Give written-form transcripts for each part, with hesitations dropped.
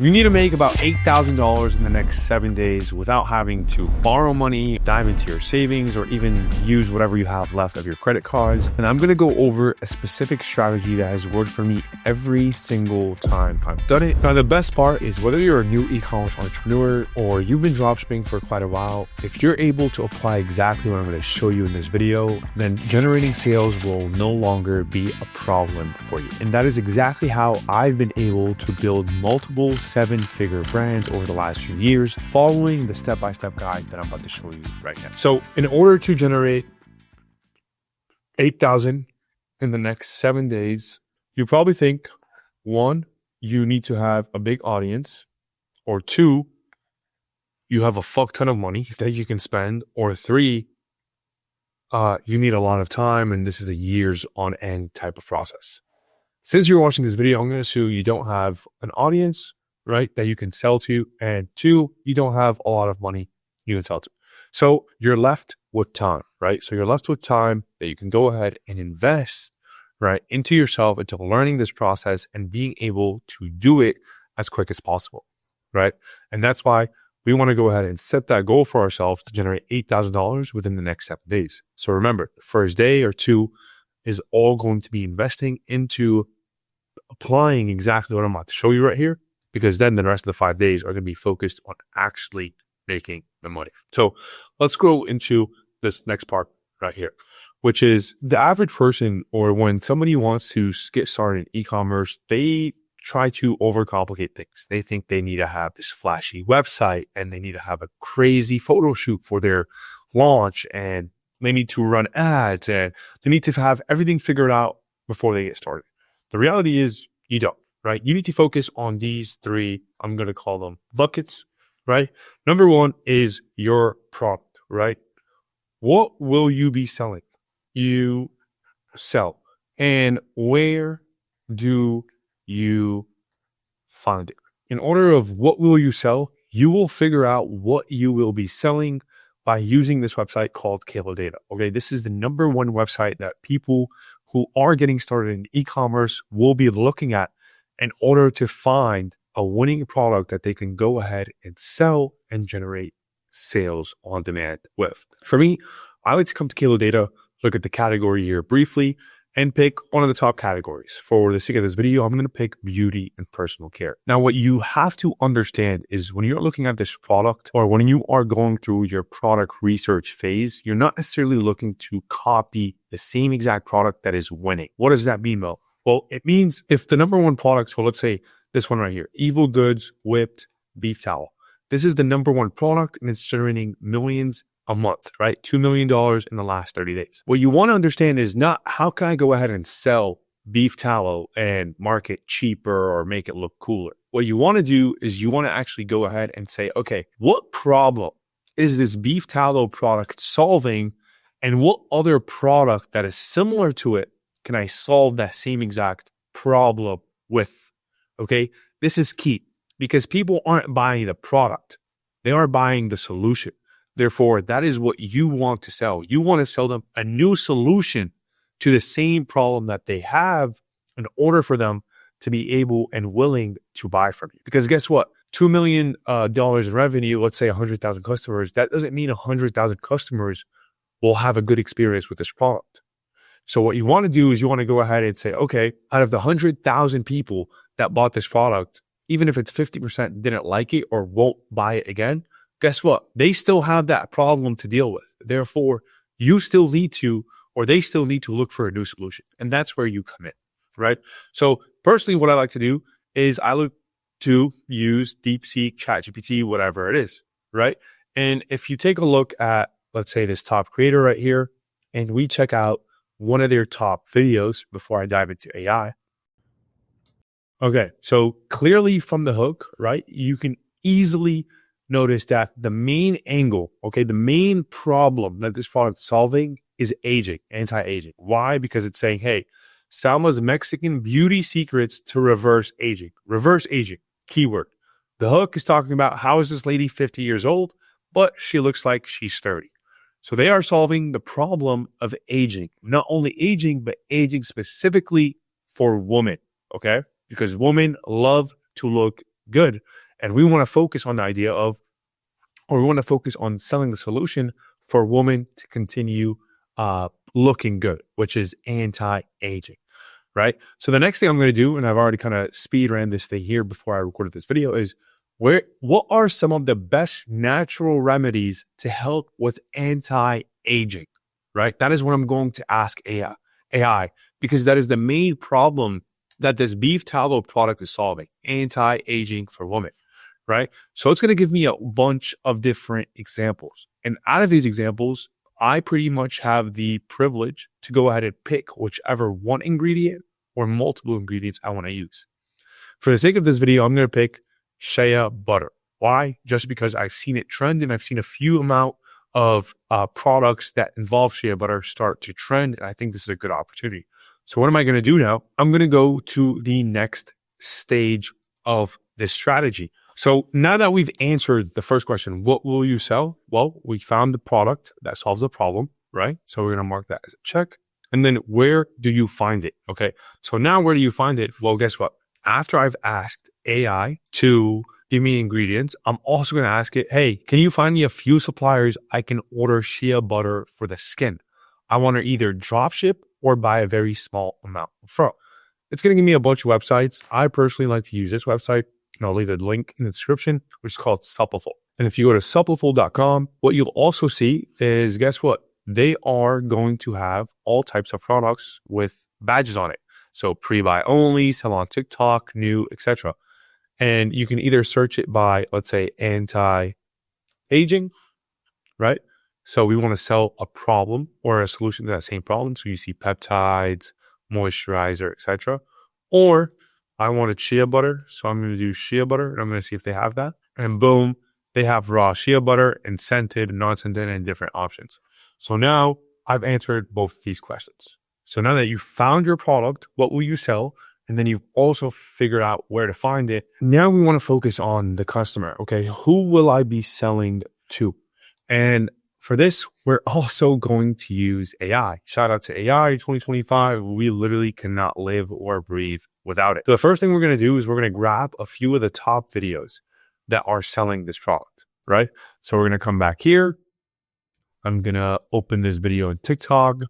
You need to make about $8,000 in the next 7 days without having to borrow money, dive into your savings, or even use whatever you have left of your credit cards. And I'm going to go over a specific strategy that has worked for me every single time I've done it. Now, the best part is whether you're a new e-commerce entrepreneur or you've been dropshipping for quite a while, if you're able to apply exactly what I'm going to show you in this video, then generating sales will no longer be a problem for you. And that is exactly how I've been able to build multiple 7-figure brands over the last few years, following the step-by-step guide that I'm about to show you right now. So in order to generate 8,000 in the next 7 days, you probably think, 1, you need to have a big audience, or 2, you have a fuck ton of money that you can spend, or 3, you need a lot of time and this is a years on end type of process. Since you're watching this video, I'm going to assume you don't have an audience, right, that you can sell to, and 2, you don't have a lot of money you can sell to. So you're left with time, right? So you're left with time that you can go ahead and invest, right, into yourself, into learning this process and being able to do it as quick as possible, right? And that's why we want to go ahead and set that goal for ourselves to generate $8,000 within the next 7 days. So remember, the first day or 2 is all going to be investing into applying exactly what I'm about to show you right here, because then the rest of the 5 days are going to be focused on actually making the money. So let's go into this next part right here, which is the average person, or when somebody wants to get started in e-commerce, they try to overcomplicate things. They think they need to have this flashy website and they need to have a crazy photo shoot for their launch and they need to run ads and they need to have everything figured out before they get started. The reality is you don't, right? You need to focus on these 3, I'm going to call them buckets, right? Number 1 is your product, right? What will you be selling? You sell. And where do you find it? In order of what will you sell, you will figure out what you will be selling by using this website called Kalo Data. Okay, this is the number 1 website that people who are getting started in e-commerce will be looking at in order to find a winning product that they can go ahead and sell and generate sales on demand with. For me, I like to come to Kalo Data, look at the category here briefly, and pick one of the top categories. For the sake of this video, I'm going to pick beauty and personal care. Now, what you have to understand is when you're looking at this product, or when you are going through your product research phase, you're not necessarily looking to copy the same exact product that is winning. What does that mean, Mo? Well, it means if the number 1 product, so let's say this one right here, Evil Goods Whipped Beef Towel. This is the number 1 product and it's generating millions a month, right? $2 million in the last 30 days. What you want to understand is not how can I go ahead and sell beef tallow and market cheaper or make it look cooler. What you want to do is you want to actually go ahead and say, okay, what problem is this beef tallow product solving? And what other product that is similar to it can I solve that same exact problem with? Okay, this is key because people aren't buying the product. They are buying the solution. Therefore, that is what you want to sell. You want to sell them a new solution to the same problem that they have in order for them to be able and willing to buy from you. Because guess what? $2 million in revenue, let's say 100,000 customers, that doesn't mean 100,000 customers will have a good experience with this product. So what you want to do is you want to go ahead and say, okay, out of the 100,000 people that bought this product, even if it's 50% didn't like it or won't buy it again, guess what? They still have that problem to deal with. Therefore, you still need to, or they still need to look for a new solution. And that's where you come in, right? So personally, what I like to do is I look to use DeepSeek, ChatGPT, whatever it is, right? And if you take a look at, let's say this top creator right here, and we check out one of their top videos before I dive into AI. Okay, so clearly from the hook, right, you can easily notice that the main angle, okay, the main problem that this product is solving is aging, anti-aging. Why? Because it's saying, hey, Salma's Mexican beauty secrets to reverse aging. Reverse aging, keyword. The hook is talking about how is this lady 50 years old, but she looks like she's 30. So they are solving the problem of aging. Not only aging, but aging specifically for women, okay? Because women love to look good. And we want to focus on the idea of, or we want to focus on selling the solution for women to continue looking good, which is anti-aging, right? So the next thing I'm going to do, and I've already kind of speed ran this thing here before I recorded this video, is what are some of the best natural remedies to help with anti-aging, right? That is what I'm going to ask AI, because that is the main problem that this beef tallow product is solving, anti-aging for women, right? So it's going to give me a bunch of different examples. And out of these examples, I pretty much have the privilege to go ahead and pick whichever one ingredient or multiple ingredients I want to use. For the sake of this video, I'm going to pick shea butter. Why? Just because I've seen it trend, and I've seen a few amount of products that involve shea butter start to trend, and I think this is a good opportunity. So what am I going to do now? I'm going to go to the next stage of this strategy. So now that we've answered the first question, what will you sell? Well, we found the product that solves the problem, right? So we're going to mark that as a check. And then where do you find it? Okay. So now where do you find it? Well, guess what? After I've asked AI to give me ingredients, I'm also going to ask it, hey, can you find me a few suppliers I can order shea butter for the skin? I want to either drop ship or buy a very small amount from. It's going to give me a bunch of websites. I personally like to use this website, and I'll leave a link in the description, which is called Suppleful. And if you go to suppleful.com, what you'll also see is, guess what? They are going to have all types of products with badges on it. So pre-buy only, sell on TikTok, new, etc. And you can either search it by, let's say, anti-aging, right? So we want to sell a problem or a solution to that same problem. So you see peptides, moisturizer, etc. Or I wanted shea butter, so I'm going to do shea butter, and I'm going to see if they have that. And boom, they have raw shea butter and scented, non-scented, and different options. So now I've answered both these questions. So now that you found your product, what will you sell? And then you've also figured out where to find it. Now we want to focus on the customer. Okay, who will I be selling to? And for this, we're also going to use AI. Shout out to AI 2025. We literally cannot live or breathe without it. So the first thing we're going to do is we're going to grab a few of the top videos that are selling this product, right? So we're going to come back here. I'm going to open this video on TikTok.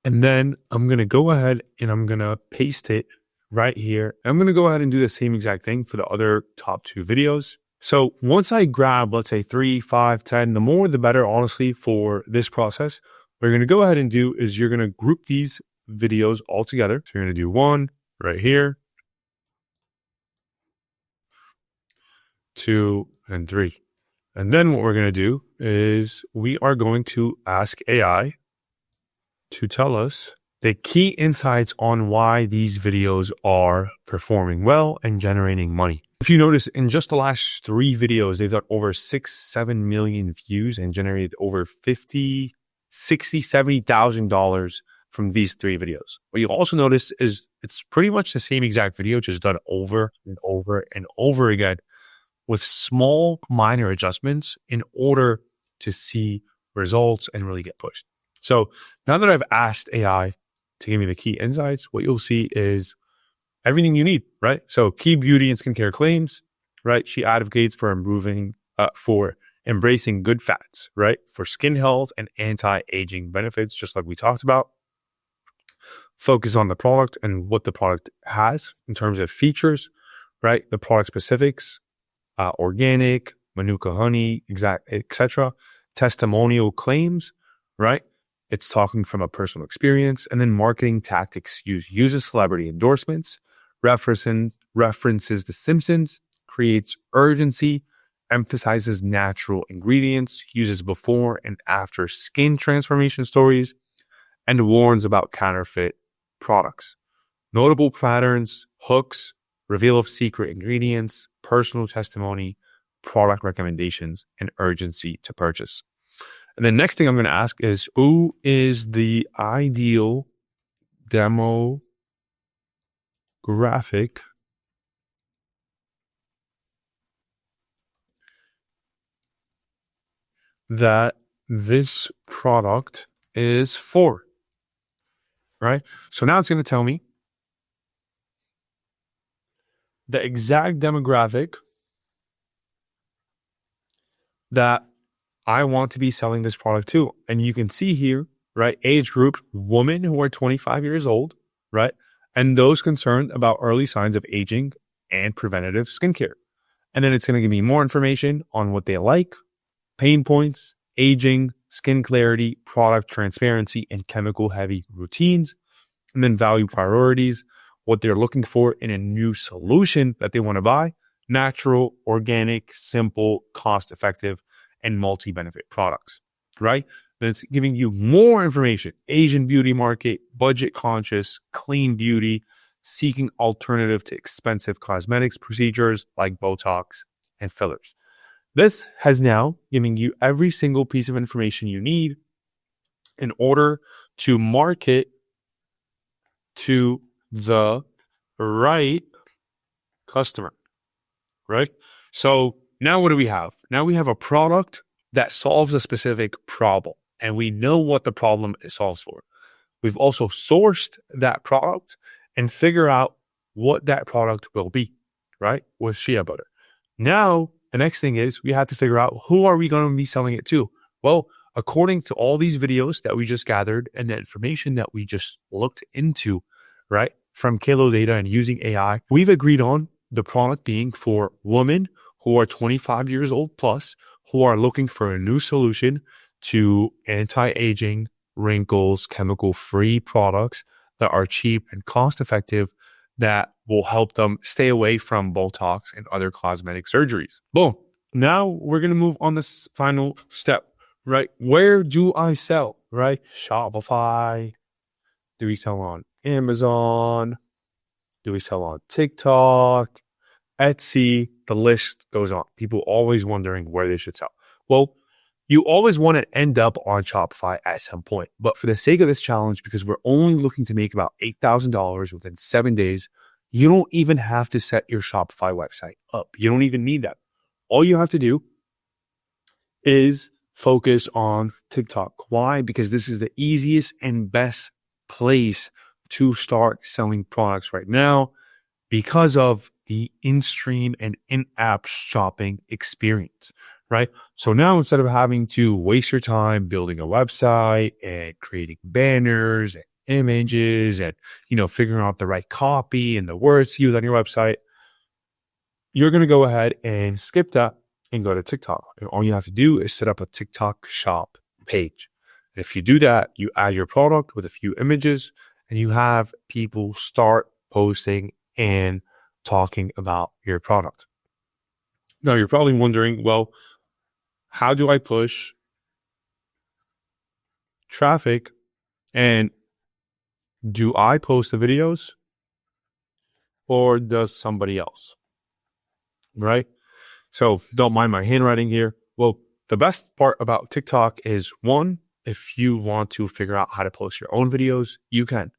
And then I'm going to go ahead and I'm going to paste it right here. I'm going to go ahead and do the same exact thing for the other top two videos. So once I grab, let's say 3, 5, 10, the more the better, honestly, for this process. What you're going to go ahead and do is you're going to group these videos all together. So you're going to do 1 right here, 2, and 3. And then what we're going to do is we are going to ask AI to tell us the key insights on why these videos are performing well and generating money. If you notice, in just the last 3 videos, they've got over 6-7 million views and generated over $50,000, $60,000, $70,000 from these 3 videos. What you'll also notice is it's pretty much the same exact video, just done over and over and over again with small minor adjustments in order to see results and really get pushed. So now that I've asked AI to give me the key insights, what you'll see is everything you need, right? So key beauty and skincare claims, right? She advocates for embracing good fats, right? For skin health and anti-aging benefits, just like we talked about. Focus on the product and what the product has in terms of features, right? The product specifics, organic, Manuka honey, etc. Testimonial claims, right? It's talking from a personal experience. And then marketing tactics uses celebrity endorsements, references The Simpsons, creates urgency, emphasizes natural ingredients, uses before and after skin transformation stories, and warns about counterfeit products. Notable patterns, hooks, reveal of secret ingredients, personal testimony, product recommendations, and urgency to purchase. And the next thing I'm going to ask is, who is the ideal demographic that this product is for, right? So now it's going to tell me the exact demographic that I want to be selling this product to. And you can see here, right, age group, women who are 25 years old, right, and those concerned about early signs of aging and preventative skincare. And then it's going to give me more information on what they like, pain points, aging, skin clarity, product transparency, and chemical heavy routines. And then value priorities, what they're looking for in a new solution that they want to buy, natural, organic, simple, cost effective, and multi-benefit products, right? Then it's giving you more information. Asian beauty market, budget conscious, clean beauty, seeking alternative to expensive cosmetics procedures like Botox and fillers. This has now given you every single piece of information you need in order to market to the right customer, right? So now what do we have? Now we have a product that solves a specific problem, and we know what the problem it solves for. We've also sourced that product and figure out what that product will be, right? With shea butter. Now, the next thing is we have to figure out who are we going to be selling it to? Well, according to all these videos that we just gathered and the information that we just looked into, right, from Kalo data and using AI, we've agreed on the product being for women who are 25 years old plus, who are looking for a new solution to anti-aging, wrinkles, chemical-free products that are cheap and cost-effective that will help them stay away from Botox and other cosmetic surgeries. Boom. Now we're going to move on this final step, right? Where do I sell, right? Shopify. Do we sell on Amazon? Do we sell on TikTok? Etsy? The list goes on. People always wondering where they should sell. Well, you always want to end up on Shopify at some point. But for the sake of this challenge, because we're only looking to make about $8,000 within 7 days, you don't even have to set your Shopify website up. You don't even need that. All you have to do is focus on TikTok. Why? Because this is the easiest and best place to start selling products right now because of the in-stream and in-app shopping experience, right? So now instead of having to waste your time building a website and creating banners and images and, figuring out the right copy and the words to use on your website, you're going to go ahead and skip that and go to TikTok. And all you have to do is set up a TikTok shop page. And if you do that, you add your product with a few images and you have people start posting and talking about your product. Now you're probably wondering, well, how do I push traffic, and do I post the videos or does somebody else? Right? So don't mind my handwriting here. Well, the best part about TikTok is, one, if you want to figure out how to post your own videos, you can.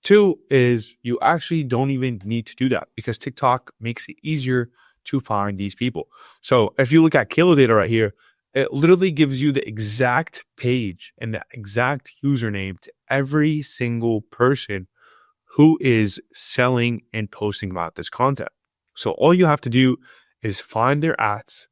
Two is you actually don't even need to do that because TikTok makes it easier to find these people. So if you look at Kalo data right here, it literally gives you the exact page and the exact username to every single person who is selling and posting about this content. So all you have to do is find their ads,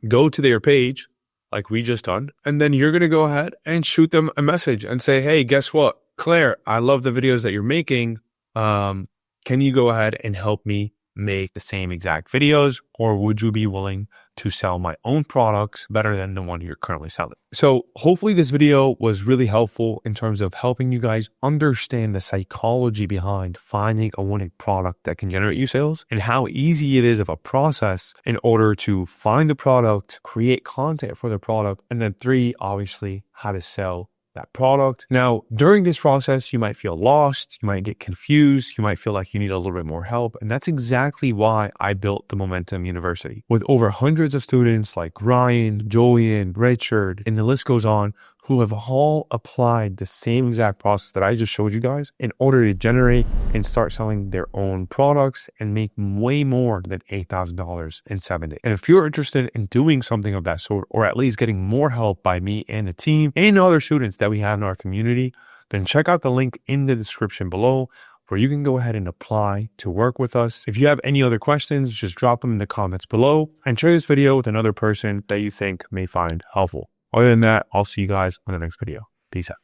go to their page like we just done, and then you're going to go ahead and shoot them a message and say, hey, guess what? Claire, I love the videos that you're making. Can you go ahead and help me make the same exact videos, or would you be willing to sell my own products better than the one you're currently selling? So hopefully this video was really helpful in terms of helping you guys understand the psychology behind finding a winning product that can generate you sales and how easy it is of a process in order to find the product, create content for the product, and then 3, obviously, how to sell that product. Now, during this process, you might feel lost, you might get confused, you might feel like you need a little bit more help. And that's exactly why I built the Momentum University with over hundreds of students like Ryan, Julian, Richard, and the list goes on, who have all applied the same exact process that I just showed you guys in order to generate and start selling their own products and make way more than $8,000 in 7 days. And if you're interested in doing something of that sort, or at least getting more help by me and the team and other students that we have in our community, then check out the link in the description below, where you can go ahead and apply to work with us. If you have any other questions, just drop them in the comments below and share this video with another person that you think may find helpful. Other than that, I'll see you guys on the next video. Peace out.